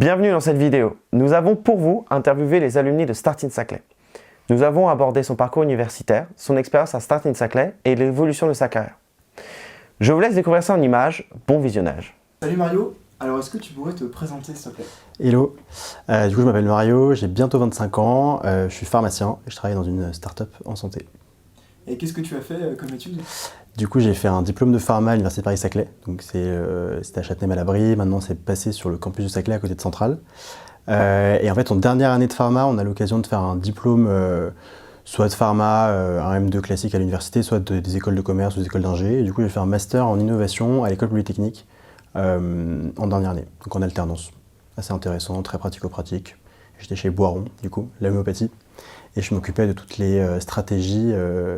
Bienvenue dans cette vidéo. Nous avons pour vous interviewé les alumni de Start in Saclay. Nous avons abordé son parcours universitaire, son expérience à Start in Saclay et l'évolution de sa carrière. Je vous laisse découvrir ça en images. Bon visionnage. Salut Mario, alors est-ce que tu pourrais te présenter s'il te plaît? Hello, du coup je m'appelle Mario, j'ai bientôt 25 ans, je suis pharmacien et je travaille dans une start-up en santé. Et qu'est-ce que tu as fait comme étude? Du coup j'ai fait un diplôme de pharma à l'Université Paris-Saclay, donc c'était à Châtenay-Malabry, maintenant c'est passé sur le campus de Saclay à côté de Centrale. Et en fait en dernière année de pharma, on a l'occasion de faire un diplôme soit de pharma, un M2 classique à l'université, soit des écoles de commerce ou des écoles d'ingé. Et du coup j'ai fait un master en innovation à l'école polytechnique en dernière année, donc en alternance. Assez intéressant, très pratico-pratique. J'étais chez Boiron, du coup, l'homéopathie, et je m'occupais de toutes les stratégies,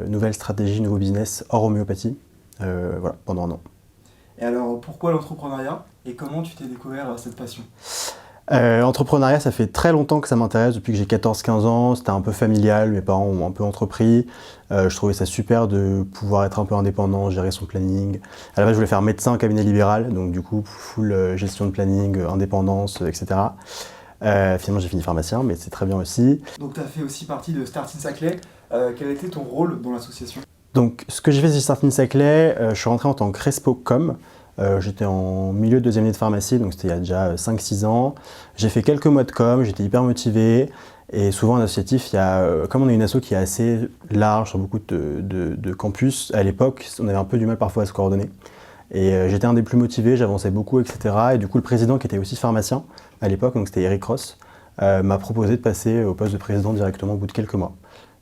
nouvelles stratégies, nouveaux business hors homéopathie, voilà, pendant un an. Et alors, pourquoi l'entrepreneuriat et comment tu t'es découvert cette passion? Entrepreneuriat, ça fait très longtemps que ça m'intéresse, depuis que j'ai 14-15 ans, c'était un peu familial, mes parents ont un peu entrepris, je trouvais ça super de pouvoir être un peu indépendant, gérer son planning. À la base je voulais faire médecin en cabinet libéral, donc du coup full gestion de planning, indépendance, etc. Finalement j'ai fini pharmacien, mais c'est très bien aussi. Donc tu as fait aussi partie de Start in Saclay, quel était ton rôle dans l'association? Donc ce que j'ai fait chez Start in Saclay, je suis rentré en tant que Respo Com. J'étais en milieu de deuxième année de pharmacie, donc c'était il y a déjà 5-6 ans. J'ai fait quelques mois de com, j'étais hyper motivé. Et souvent en associatif, comme on est une asso qui est assez large sur beaucoup de campus, à l'époque, on avait un peu du mal parfois à se coordonner. Et j'étais un des plus motivés, j'avançais beaucoup, etc. Et du coup, le président, qui était aussi pharmacien à l'époque, donc c'était Eric Ross, m'a proposé de passer au poste de président directement au bout de quelques mois.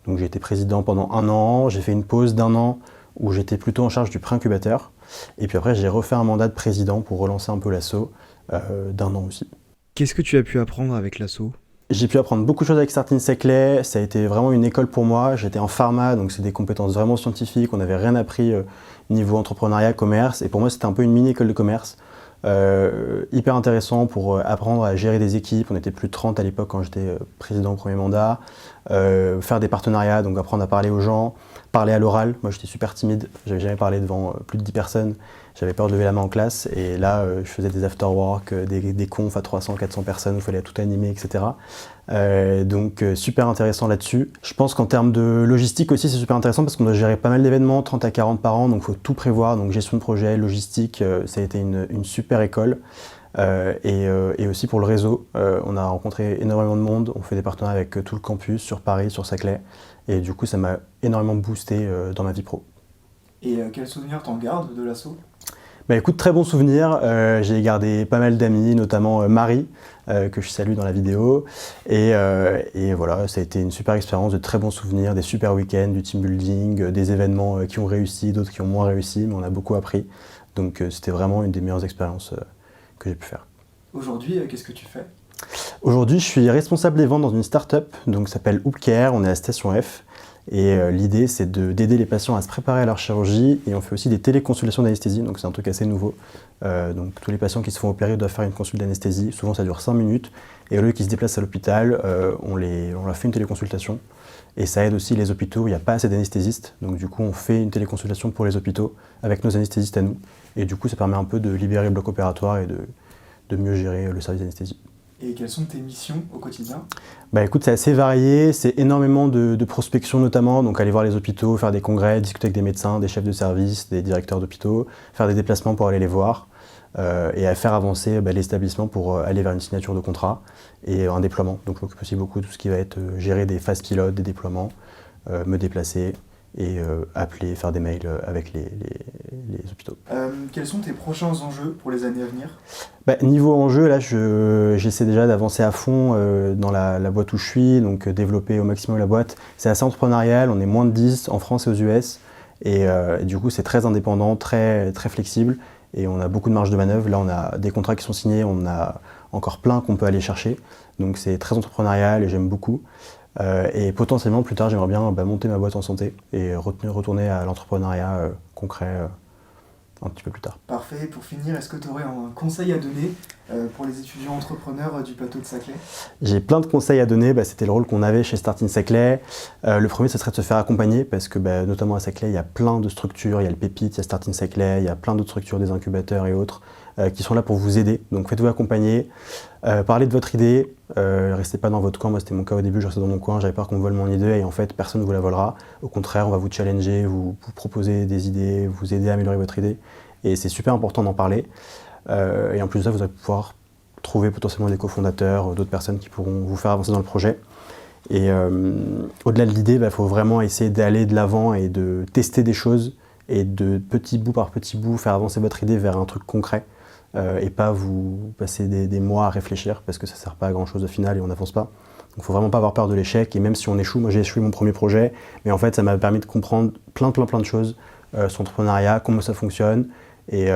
Donc j'ai été président pendant un an, j'ai fait une pause d'un an où j'étais plutôt en charge du pré-incubateur. Et puis après, j'ai refait un mandat de président pour relancer un peu l'asso d'un an aussi. Qu'est-ce que tu as pu apprendre avec l'asso? J'ai pu apprendre beaucoup de choses avec Start in Saclay, ça a été vraiment une école pour moi. J'étais en pharma, donc c'est des compétences vraiment scientifiques, on n'avait rien appris niveau entrepreneuriat, commerce, et pour moi c'était un peu une mini-école de commerce. Hyper intéressant pour apprendre à gérer des équipes, on était plus de 30 à l'époque quand j'étais président au premier mandat, faire des partenariats, donc apprendre à parler aux gens, parler à l'oral. Moi j'étais super timide, j'avais jamais parlé devant plus de 10 personnes, j'avais peur de lever la main en classe, et là je faisais des after-work, des confs à 300-400 personnes où il fallait tout animer, etc. Donc super intéressant là-dessus. Je pense qu'en termes de logistique aussi c'est super intéressant parce qu'on doit gérer pas mal d'événements, 30 à 40 par an, donc il faut tout prévoir, donc gestion de projet, logistique, ça a été une super école. Et aussi pour le réseau, on a rencontré énormément de monde, on fait des partenariats avec tout le campus sur Paris, sur Saclay, et du coup ça m'a énormément boosté dans ma vie pro. Et quels souvenirs t'en gardes de l'asso? Bah écoute, très bons souvenirs, j'ai gardé pas mal d'amis, notamment Marie, que je salue dans la vidéo, et voilà, ça a été une super expérience, de très bons souvenirs, des super week-ends, du team building, des événements qui ont réussi, d'autres qui ont moins réussi, mais on a beaucoup appris, donc c'était vraiment une des meilleures expériences que j'ai pu faire. Aujourd'hui, qu'est-ce que tu fais? Aujourd'hui, je suis responsable des ventes dans une start-up, donc ça s'appelle Hoopcare, on est à Station F. Et l'idée, c'est d'aider les patients à se préparer à leur chirurgie, et on fait aussi des téléconsultations d'anesthésie, donc c'est un truc assez nouveau. Donc tous les patients qui se font opérer doivent faire une consulte d'anesthésie, souvent ça dure 5 minutes, et au lieu qu'ils se déplacent à l'hôpital, on leur fait une téléconsultation. Et ça aide aussi les hôpitaux, il n'y a pas assez d'anesthésistes, donc du coup on fait une téléconsultation pour les hôpitaux avec nos anesthésistes à nous, et du coup ça permet un peu de libérer le bloc opératoire et de mieux gérer le service d'anesthésie. Et quelles sont tes missions au quotidien? Bah écoute, c'est assez varié, c'est énormément de prospection notamment, donc aller voir les hôpitaux, faire des congrès, discuter avec des médecins, des chefs de service, des directeurs d'hôpitaux, faire des déplacements pour aller les voir, et à faire avancer les établissements pour aller vers une signature de contrat et un déploiement. Donc je m'occupe aussi beaucoup de tout ce qui va être gérer des phases pilotes, des déploiements, me déplacer et appeler, faire des mails avec les hôpitaux. Quels sont tes prochains enjeux pour les années à venir? Niveau enjeu, là j'essaie déjà d'avancer à fond dans la boîte où je suis, donc développer au maximum la boîte. C'est assez entrepreneurial, on est moins de 10 en France et aux US, et du coup c'est très indépendant, très flexible, et on a beaucoup de marge de manœuvre. Là on a des contrats qui sont signés, on a encore plein qu'on peut aller chercher, donc c'est très entrepreneurial et j'aime beaucoup. Et potentiellement plus tard j'aimerais bien monter ma boîte en santé et retourner à l'entrepreneuriat concret un petit peu plus tard. Parfait, pour finir, est-ce que tu aurais un conseil à donner pour les étudiants entrepreneurs du plateau de Saclay? J'ai plein de conseils à donner, c'était le rôle qu'on avait chez Start in Saclay. Le premier, ce serait de se faire accompagner parce que notamment à Saclay, il y a plein de structures, il y a le Pépite, il y a Start in Saclay, il y a plein d'autres structures, des incubateurs et autres. qui sont là pour vous aider. Donc faites-vous accompagner, parlez de votre idée, restez pas dans votre coin. Moi c'était mon cas au début, je restais dans mon coin, j'avais peur qu'on me vole mon idée et en fait personne ne vous la volera. Au contraire, on va vous challenger, vous proposer des idées, vous aider à améliorer votre idée et c'est super important d'en parler. Et en plus de ça, vous allez pouvoir trouver potentiellement des cofondateurs, d'autres personnes qui pourront vous faire avancer dans le projet. Et au-delà de l'idée, il faut vraiment essayer d'aller de l'avant et de tester des choses et de petit bout par petit bout faire avancer votre idée vers un truc concret et pas vous passer des mois à réfléchir parce que ça ne sert pas à grand chose au final et on n'avance pas. Donc il ne faut vraiment pas avoir peur de l'échec et même si on échoue, moi j'ai échoué mon premier projet, mais en fait ça m'a permis de comprendre plein de choses sur l'entrepreneuriat, comment ça fonctionne et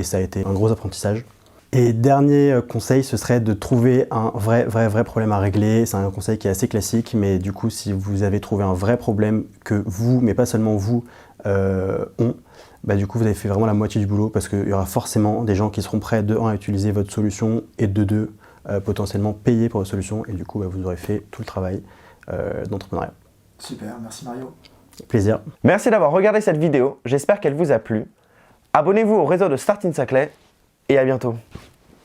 ça a été un gros apprentissage. Et dernier conseil, ce serait de trouver un vrai problème à régler. C'est un conseil qui est assez classique, mais du coup, si vous avez trouvé un vrai problème que vous, mais pas seulement vous, du coup, vous avez fait vraiment la moitié du boulot parce qu'il y aura forcément des gens qui seront prêts, de 1, à utiliser votre solution et de 2, potentiellement payer pour votre solution. Et du coup, vous aurez fait tout le travail d'entrepreneuriat. Super, merci Mario. Plaisir. Merci d'avoir regardé cette vidéo, j'espère qu'elle vous a plu. Abonnez-vous au réseau de Startin Saclay et à bientôt.